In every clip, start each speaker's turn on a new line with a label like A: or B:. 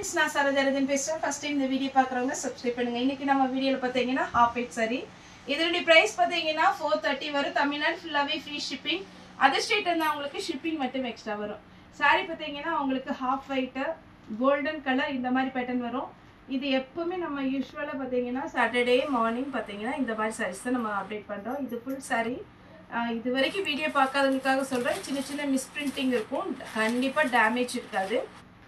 A: friends, நான் சரோஜரதன் பேசுறேன். First time இந்த வீடியோ பார்க்குறவங்க சப்ஸ்கிரைப் பண்ணுங்க. இன்னைக்கு நம்ம வீடியோல பார்த்தீங்கன்னா half weight saree. இதனுடைய பிரைஸ் பார்த்தீங்கன்னா 430 வரும். தமிழ்நாடு ஃபுல்லாவே ஃப்ரீ ஷிப்பிங். அதர் ஸ்டேட் இருந்தா உங்களுக்கு ஷிப்பிங் மட்டும் எக்ஸ்ட்ரா வரும். saree பார்த்தீங்கன்னா உங்களுக்கு half weight கோல்டன் கலர் இந்த மாதிரி பேட்டர்ன் வரும். இது எப்பவுமே நம்ம யூசுவலா பார்த்தீங்கன்னா சாட்டர்டே மார்னிங் பார்த்தீங்கன்னா இந்த மாதிரி sarees தான் நம்ம அப்டேட் பண்றோம். இது ஃபுல் saree. இது வரைக்கும் வீடியோ பார்க்காதவங்களுக்காக சொல்றேன். சின்ன சின்ன மிஸ்பிரிண்டிங் இருக்கும். கண்டிப்பா டேமேஜ் இருக்காது.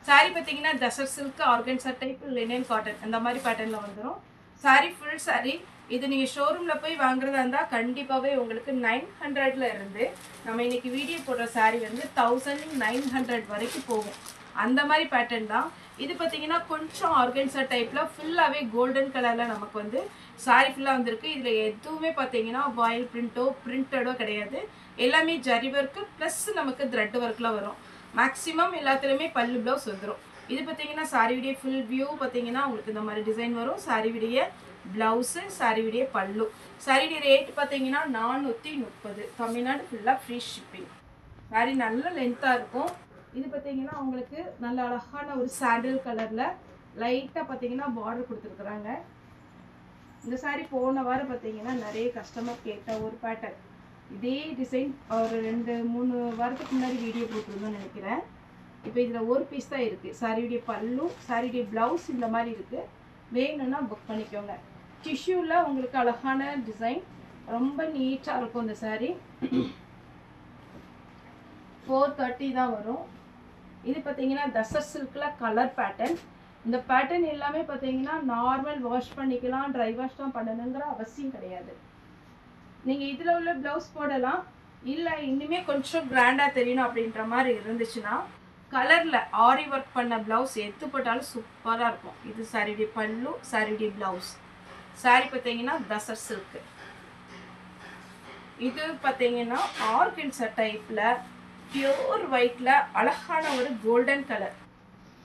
A: saree பார்த்தீங்கன்னா tussar silk organza type linen cotton அந்த மாதிரி பேட்டர்ன்ல வந்துரும். saree full saree. இது நீங்க ஷோரூம்ல போய் வாங்குறதா இருந்தா கண்டிப்பாவே உங்களுக்கு 900ல இருந்து நம்ம இன்னைக்கு வீடியோ போடுற saree வந்து 1900 வரைக்கும் போகும். அந்த மாதிரி பேட்டர்ன் தான். இது பார்த்தீங்கன்னா கொஞ்சம் ஆர்கன்சா டைப்ல ஃபுல்லாவே கோல்டன் கலர்ல நமக்கு வந்து saree ஃபுல்லா வந்திருக்கு. இதுல எதுவுமே பார்த்தீங்கன்னா வாயில் பிரிண்டோ பிரிண்டடோ கிடையாது. எல்லாமே ஜரி ஒர்க் பிளஸ் நமக்கு த்ரெட் ஒர்க்ல வரும். மேக்ஸிமம் எல்லாத்துலயுமே பல்லு ப்ளவுஸ் வந்துடும். இது பார்த்தீங்கன்னா சாரியுடைய ஃபுல் வியூ பார்த்தீங்கன்னா உங்களுக்கு இந்த மாதிரி டிசைன் வரும். சாரியுடைய பிளவுஸு சாரியுடைய பல்லு. சாரியுடைய ரேட் பார்த்தீங்கன்னா 430. தமிழ்நாடு ஃபுல்லாக ஃப்ரீ ஷிப்பிங். சாரி நல்ல லென்த்தாக இருக்கும். இது பார்த்தீங்கன்னா உங்களுக்கு நல்ல அழகான ஒரு சாண்டில் கலரில் லைட்டாக பார்த்தீங்கன்னா பார்டர் கொடுத்துருக்குறாங்க. இந்த சாரி போன வாரம் பார்த்தீங்கன்னா நிறைய கஸ்டமர் கேட்ட ஒரு பேட்டர்ன். இதே டிசைன் ஒரு 2-3 வாரத்துக்கு முன்னாடி வீடியோ போட்டுருந்தோம்னு நினைக்கிறேன். இப்போ இதில் ஒரு பீஸ் தான் இருக்குது. சாரியுடைய பல்லு சாரியுடைய ப்ளவுஸ் இந்த மாதிரி இருக்குது. வேணும்னா புக் பண்ணிக்கோங்க. டிஷ்யூவில் உங்களுக்கு அழகான டிசைன் ரொம்ப நீட்டாக இருக்கும். இந்த சாரி 430 தான் வரும். இது பார்த்தீங்கன்னா டசர் சில்கில் கலர் பேட்டர்ன். இந்த பேட்டர்ன் எல்லாமே பார்த்தீங்கன்னா நார்மல் வாஷ் பண்ணிக்கலாம், ட்ரை வாஷ் தான் பண்ணணுங்கிற அவசியம் கிடையாது. நீங்கள் இதில் உள்ள ப்ளவுஸ் போடலாம். இல்லை இன்னுமே கொஞ்சம் கிராண்டாக தெரியணும் அப்படின்ற மாதிரி இருந்துச்சுன்னா கலரில் ஆரி ஒர்க் பண்ண ப்ளவுஸ் எடுத்து போட்டாலும் சூப்பராக இருக்கும். இது சாரியுடைய பல்லு சாரியுடைய ப்ளவுஸ். சாரி பார்த்தீங்கன்னா டசர் சில்க்கு. இது பார்த்தீங்கன்னா ஆர்கன்சா டைப்பில் பியூர் ஒயிட்டில் அழகான ஒரு கோல்டன் கலர்.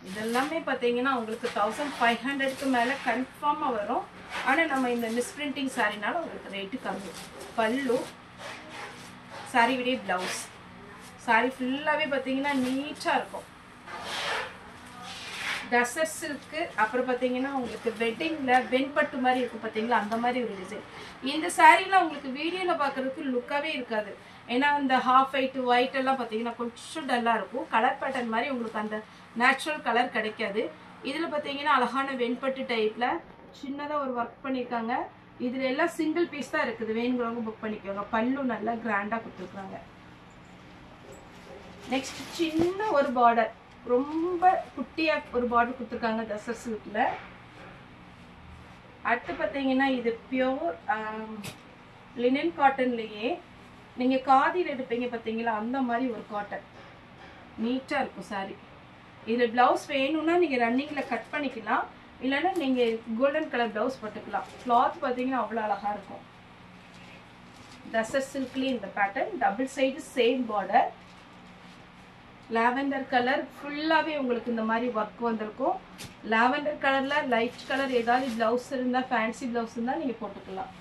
A: இதெல்லாமே பார்த்தீங்கன்னா உங்களுக்கு 1500க்கு மேலே கன்ஃபார்மாக வரும். ஆனால் நம்ம இந்த மிஸ்பிரிண்டிங் சாரினால உங்களுக்கு ரேட்டு கம்மி. பல்லு சாரியுடைய ப்ளவுஸ். சாரி ஃபுல்லாகவே பார்த்தீங்கன்னா நீட்டாக இருக்கும். டசர் சில்க்கு. அப்புறம் பார்த்தீங்கன்னா உங்களுக்கு வெட்டிங்கில் வெண்பட்டு மாதிரி இருக்கும் பார்த்தீங்களா, அந்த மாதிரி ஒரு டிசைன். இந்த சாரீலாம் உங்களுக்கு வீடியோவில் பார்க்குறதுக்கு லுக்காகவே இருக்காது. ஏன்னா இந்த ஹாஃப் ஒயிட் எல்லாம் பார்த்தீங்கன்னா கொஞ்சம் டல்லாக இருக்கும். கலர் பேட்டர்ன் மாதிரி உங்களுக்கு அந்த நேச்சுரல் கலர் கிடைக்காது. இதில் பார்த்தீங்கன்னா அழகான வெண்பட்டு டைப்பில் சின்னதாக ஒரு ஒர்க் பண்ணியிருக்காங்க. இதில் எல்லாம் சிங்கிள் பீஸ் தான் இருக்குது. வேணுங்கிறவங்க புக் பண்ணிக்கோங்க. பல்லு நல்லா கிராண்டாக கொடுத்துருக்குறாங்க. நெக்ஸ்ட் சின்ன ஒரு பார்டர், ரொம்ப குட்டியாக ஒரு பார்டர் கொடுத்துருக்காங்க டசர் சில்கில். அடுத்து பார்த்தீங்கன்னா இது பியோர் லினன் காட்டன்லேயே நீங்கள் காதியில் எடுப்பீங்க பார்த்தீங்களா, அந்த மாதிரி ஒரு காட்டன் நீட்டாக இருக்கும் சாரி. இதில் ப்ளவுஸ் வேணும்னா நீங்கள் ரன்னிங்கில் கட் பண்ணிக்கலாம். இல்லைன்னா நீங்கள் கோல்டன் கலர் ப்ளவுஸ் போட்டுக்கலாம். கிளாத் பார்த்தீங்கன்னா அவ்வளோ அழகாக இருக்கும். டசர் சில்க்லேயே இந்த pattern double side same border. Lavender colour ஃபுல்லாகவே உங்களுக்கு இந்த மாதிரி ஒர்க் வந்திருக்கும். லாவெண்டர் கலரில் லைட் கலர் ஏதாவது ப்ளவுஸ் இருந்தால் ஃபேன்சி ப்ளவுஸ் இருந்தால் நீங்கள் போட்டுக்கலாம்.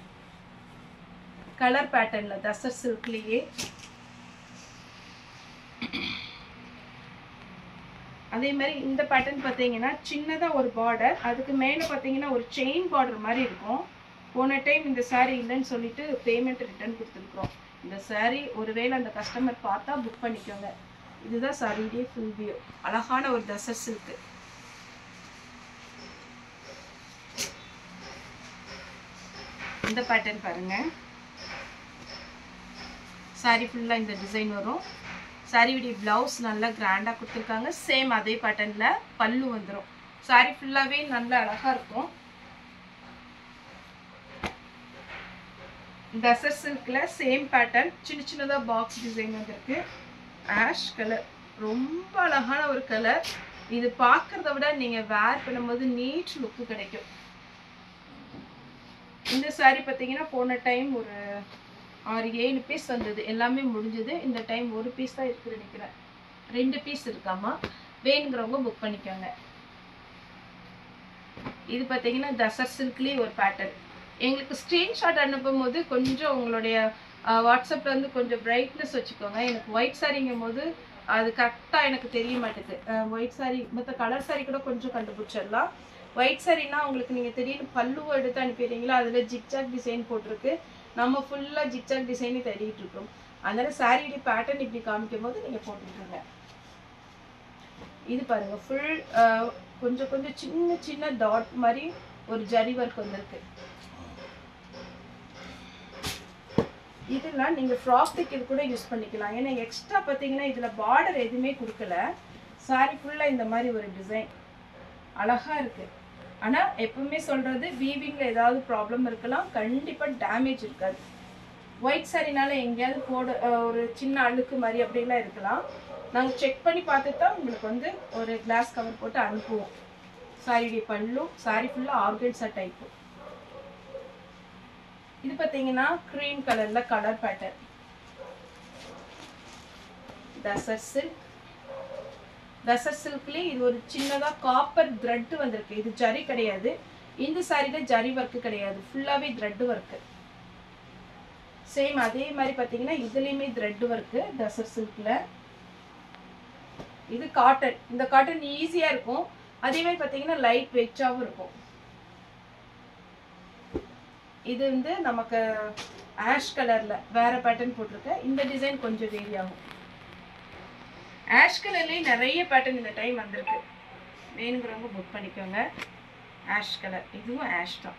A: கலர் பேட்டர்னில் டசர் சில்க்லேயே. அதே மாதிரி இந்த பேட்டர்ன் பார்த்தீங்கன்னா சின்னதாக ஒரு பார்டர், அதுக்கு மேலே பார்த்தீங்கன்னா ஒரு செயின் பார்டர் மாதிரி இருக்கும். போன டைம் இந்த சாரீ இல்லைன்னு சொல்லிட்டு பேமெண்ட் ரிட்டர்ன் கொடுத்துருக்குறோம். இந்த சாரீ ஒருவேளை அந்த கஸ்டமர் பார்த்தா புக் பண்ணிக்கோங்க. இதுதான் சாரியுடைய ஃபுல் வியூ. அழகான ஒரு டசர் சில்க்கு. இந்த பேட்டர்ன் பாருங்க. சாரி ஃபுல்லாக இந்த டிசைன் வரும். சாரியுடைய ப்ளவுஸ் நல்லா கிராண்டாக கொடுத்துருக்காங்க. சேம் அதே பேட்டர்னில் பல்லு வந்துடும். சாரி ஃபுல்லாகவே நல்லா அழகாக இருக்கும். டசர் சில்கில் சேம் பேட்டர்ன் சின்ன சின்னதாக பாக்ஸ் டிசைன் வந்துருக்கு. ஆஷ் கலர் ரொம்ப அழகான ஒரு கலர். இது பார்க்குறத விட நீங்கள் வேர் பண்ணும்போது நீட் லுக்கு கிடைக்கும். இந்த சாரி பார்த்தீங்கன்னா போன டைம் ஒரு 6-7 பீஸ் வந்தது. எல்லாமே முடிஞ்சது. இந்த டைம் ஒரு பீஸ் தான் இருக்குது நினைக்கிறேன். 2 பீஸ் இருக்காமா. வேணுங்கிறவங்க புக் பண்ணிக்கோங்க. இது பார்த்தீங்கன்னா டசர் சில்க்லேயே ஒரு பேட்டர்ன். எங்களுக்கு ஸ்க்ரீன்ஷாட் அனுப்பும் போது கொஞ்சம் உங்களுடைய வாட்ஸ்அப்பில் வந்து கொஞ்சம் பிரைட்னஸ் வச்சுக்கோங்க. எனக்கு ஒயிட் சாரிங்கும் போது அது கரெக்டாக எனக்கு தெரிய மாட்டேது. ஒயிட் சாரி மற்ற கலர் சாரி கூட கொஞ்சம் கண்டுபிடிச்சிடலாம். ஒயிட் சாரின்னா உங்களுக்கு நீங்கள் திடீர்னு பல்லுவை எடுத்து அனுப்பிடுறீங்களா, அதில் ஜிக்ஜாக் டிசைன் போட்டிருக்கு. நம்ம ஃபுல்லாக ஜிக்ஜாக் டிசைனே தேடிட்டு இருக்கோம். அதனால சாரியுடைய பேட்டர்ன் இப்படி காமிக்கும் போது நீங்கள் போட்டுருங்க. இது பாருங்க, ஃபுல் கொஞ்சம் கொஞ்சம் சின்ன சின்ன டாட் மாதிரி ஒரு ஜரி ஒர்க் வந்திருக்கு. இதெல்லாம் நீங்கள் ஃப்ராக் தைக்கிறது கூட யூஸ் பண்ணிக்கலாம். ஏன்னா எக்ஸ்ட்ரா பார்த்தீங்கன்னா இதில் பார்டர் எதுவுமே கொடுக்கல. சாரி ஃபுல்லாக இந்த மாதிரி ஒரு டிசைன் அழகாக இருக்குது. ஆனால் எப்பவுமே சொல்கிறது, வீவிங்கில் ஏதாவது ப்ராப்ளம் இருக்கலாம், கண்டிப்பாக டேமேஜ் இருக்காது. ஒயிட் சாரினால எங்கேயாவது போட ஒரு சின்ன அழுக்கு மாதிரி அப்படிலாம் இருக்கலாம். நாங்கள் செக் பண்ணி பார்த்துட்டு தான் உங்களுக்கு வந்து ஒரு கிளாஸ் கவர் போட்டு அனுப்புவோம். சாரியுடைய பல்லு, சாரி ஃபுல்லாக ஆர்கன்ஸா டைப்பு. இது பார்த்தீங்கன்னா க்ரீம் கலர்ல colour pattern. Tussar silk. Tussar சில்க்லேயே இது ஒரு சின்னதாக காப்பர் த்ரெட் வந்திருக்கு. இது ஜரி கிடையாது. இந்த சாரியில ஜரி ஒர்க்கு கிடையாது, ஃபுல்லாகவே த்ரெட் ஒர்க்கு. சேம் அதே மாதிரி பார்த்தீங்கன்னா இதுலேயுமே த்ரெட் ஒர்க்கு டசர் சில்கில். இது காட்டன். இந்த காட்டன் ஈஸியாக இருக்கும். அதே மாதிரி பார்த்தீங்கன்னா லைட் வெயிட்டாகவும் இருக்கும். இது வந்து நமக்கு ஆஷ் கலர்ல வேற பேட்டர்ன் போட்டிருக்கேன். இந்த டிசைன் கொஞ்சம் வேரி ஆகும். ஆஷ் கலர்லேயே நிறைய பேட்டர்ன் இந்த டைம் வந்திருக்கு. வேணுங்கிறவங்க புக் பண்ணிக்கோங்க. ஆஷ் கலர், இதுவும் ஆஷ் தான்.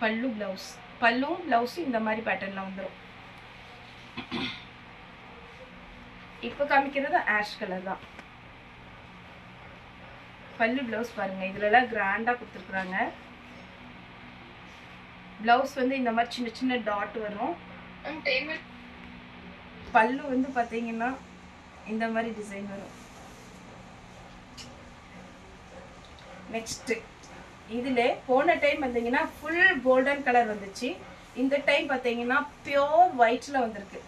A: பல்லு பிளவுஸ், பல்லும் பிளவுஸும் இந்த மாதிரி பேட்டர்ன்ல வந்துடும். இப்போ காமிக்கிறது ஆஷ் கலர் தான். பல்லு பிளவுஸ் பாருங்க, இதுலலாம் கிராண்டா கொடுத்துருக்குறாங்க. பிளவுஸ் வந்து இந்த மாதிரி சின்ன சின்ன டாட் வரும். பல்லு வந்து பாத்தீங்கன்னா இந்த மாதிரி டிசைன் வரும். நெக்ஸ்ட் இதுல போன டைம் வந்தீங்கன்னா ஃபுல் கோல்டன் கலர் வந்துச்சு. இந்த டைம் பாத்தீங்கன்னா பியோர் ஒயிட்ல வந்திருக்கு.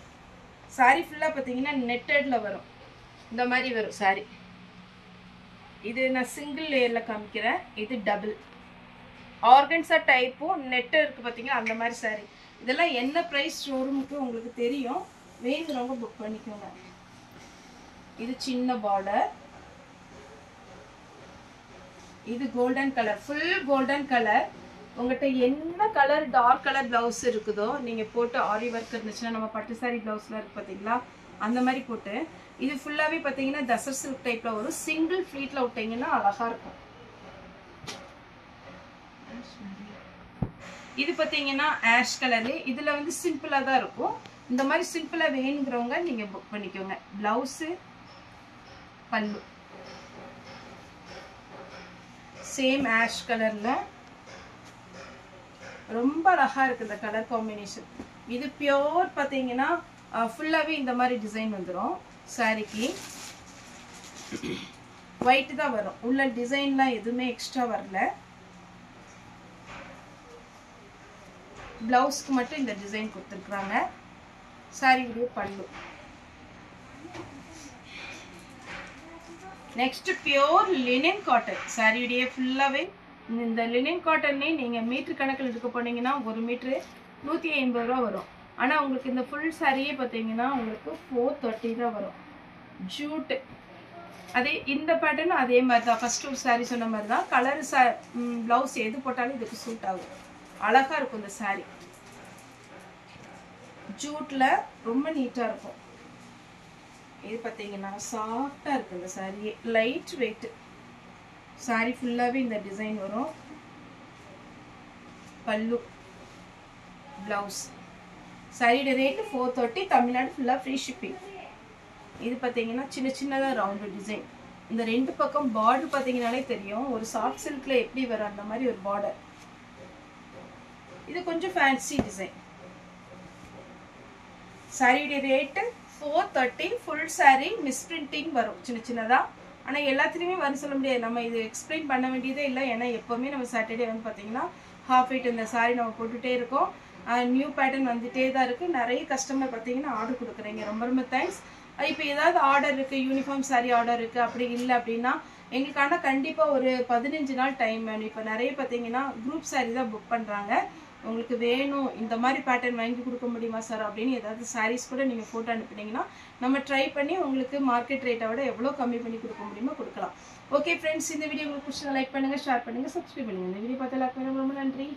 A: சாரி ஃபுல்லா பாத்தீங்கன்னா நெட்டட்ல வரும். இந்த மாதிரி வரும் சாரி. இது நான் சிங்கிள் லேயர்ல காமிக்கிறேன். இது டபுள் ஆர்கன்ஸா டைப்பும் நெட் இருக்கு பார்த்தீங்கன்னா, அந்த மாதிரி சாரி. இதெல்லாம் என்ன ப்ரைஸ் ஷோரூமுக்கு உங்களுக்கு தெரியும். வேணுங்கிறவங்க புக் பண்ணிக்கோங்க. இது சின்ன பார்டர். இது golden colour, full golden colour. உங்கள்கிட்ட என்ன கலர் டார்க் கலர் பிளவுஸ் இருக்குதோ நீங்கள் போட்டு ஆரி ஒர்க் இருந்துச்சுன்னா, நம்ம பட்டு சாரி பிளவுஸ்ல இருக்கு பார்த்தீங்களா, அந்த மாதிரி போட்டு. இது ஃபுல்லாகவே பார்த்தீங்கன்னா டசர் சில்க் டைப்பில் வரும். சிங்கிள் ஃப்ளீட்டில் விட்டிங்கன்னா அழகாக இருக்கும். இது பார்த்தீங்கன்னா ஆஷ் கலரு. இதில் வந்து சிம்பிளாக தான் இருக்கும். இந்த மாதிரி சிம்பிளாக வேணுங்கிறவங்க நீங்கள் புக் பண்ணிக்கோங்க. ப்ளவுஸு, பல்லு சேம் ஆஷ் கலரில் ரொம்ப அழகாக இருக்குது இந்த கலர் காம்பினேஷன். இது பியோர் பார்த்தீங்கன்னா ஃபுல்லாகவே இந்த மாதிரி டிசைன் வந்துடும். சாரிக்கு ஒயிட் தான் வரும். உள்ள டிசைன்லாம் எதுவுமே எக்ஸ்ட்ரா வரல. பிளவுஸ்க்கு மட்டும் இந்த டிசைன் கொடுத்துருக்குறாங்க. சாரியுடைய பல்லு. Next pure linen cotton. சாரியுடைய ஃபுல்லாகவே இந்த லினன் காட்டன்னே நீங்கள் மீட்டர் கணக்கில் எடுக்க போனீங்கன்னா 1 மீட்ரு 150 ரூபா வரும். ஆனால் உங்களுக்கு இந்த ஃபுல் சாரியே பார்த்தீங்கன்னா உங்களுக்கு 430 தான் வரும். ஜூட் அதே இந்த பேட்டர்ன் அதே மாதிரி தான். ஃபர்ஸ்ட் ஒரு சாரி சொன்ன மாதிரி தான். கலர் பிளவுஸ் எது போட்டாலும் இதுக்கு சூட் ஆகும். அழகா இருக்கும் இந்த சாரி. ஜூட்ல ரொம்ப நீட்டா இருக்கும். இது பார்த்தீங்கன்னா சாஃப்டா இருக்கு இந்த சாரி. Light weight. சாரி ஃபுல்லாவே இந்த டிசைன் வரும். பல்லு, பிளவுஸ். சாரியோட ரேட் 430. தமிழ்நாடு ஃபுல்லா ஃப்ரீ ஷிப்பிங். இது பார்த்தீங்கன்னா சின்ன சின்னதாக ரவுண்டு டிசைன். இந்த ரெண்டு பக்கம் பார்டர் பார்த்தீங்கன்னாலே தெரியும். ஒரு சாஃப்ட் சில்க்ல எப்படி வரும் அந்த மாதிரி ஒரு பார்டர். இது கொஞ்சம் ஃபேன்சி டிசைன். சாரியோட ரேட்டு 430. ஃபுல் சாரி மிஸ்பிரிண்டிங் வரும் சின்ன சின்னதாக. ஆனால் எல்லாத்துலேயுமே வர சொல்ல முடியாது. நம்ம இது எக்ஸ்பிளைன் பண்ண வேண்டியதே இல்லை. ஏன்னா எப்போவுமே நம்ம சாட்டர்டே வந்து பார்த்தீங்கன்னா ஹாஃப் வெயிட் இந்த சாரி நம்ம போட்டுகிட்டே இருக்கோம். நியூ பேட்டர்ன் வந்துகிட்டே தான் இருக்குது. நிறைய கஸ்டமர் பார்த்தீங்கன்னா ஆர்டர் கொடுக்குறீங்க. ரொம்ப ரொம்ப தேங்க்ஸ். இப்போ ஏதாவது ஆர்டர் இருக்குது, யூனிஃபார்ம் சாரி ஆர்டர் இருக்குது, அப்படி இல்லை அப்படின்னா எங்களுக்கான கண்டிப்பாக ஒரு 15 நாள் டைம் வேணும். இப்போ நிறைய பார்த்தீங்கன்னா குரூப் சாரி தான் புக் பண்ணுறாங்க. உங்களுக்கு வேணும் இந்த மாதிரி பேட்டர்ன் வாங்கி கொடுக்க முடியுமா சார் அப்படின்னு ஏதாவது சாரீஸ் கூட நீங்கள் ஃபோட்டோ அனுப்புனீங்கன்னா நம்ம ட்ரை பண்ணி உங்களுக்கு மார்க்கெட் ரேட்டை விட எவ்வளோ கம்மி பண்ணி கொடுக்க முடியுமோ கொடுக்கலாம். ஓகே ஃப்ரெண்ட்ஸ், இந்த வீடியோ உங்களுக்கு பிடிச்சதை லைக் பண்ணுங்கள், ஷேர் பண்ணுங்கள், சப்ஸ்கிரைப் பண்ணுங்கள். இந்த வீடியோ பார்த்து எல்லாருக்கும் ரொம்ப நன்றி.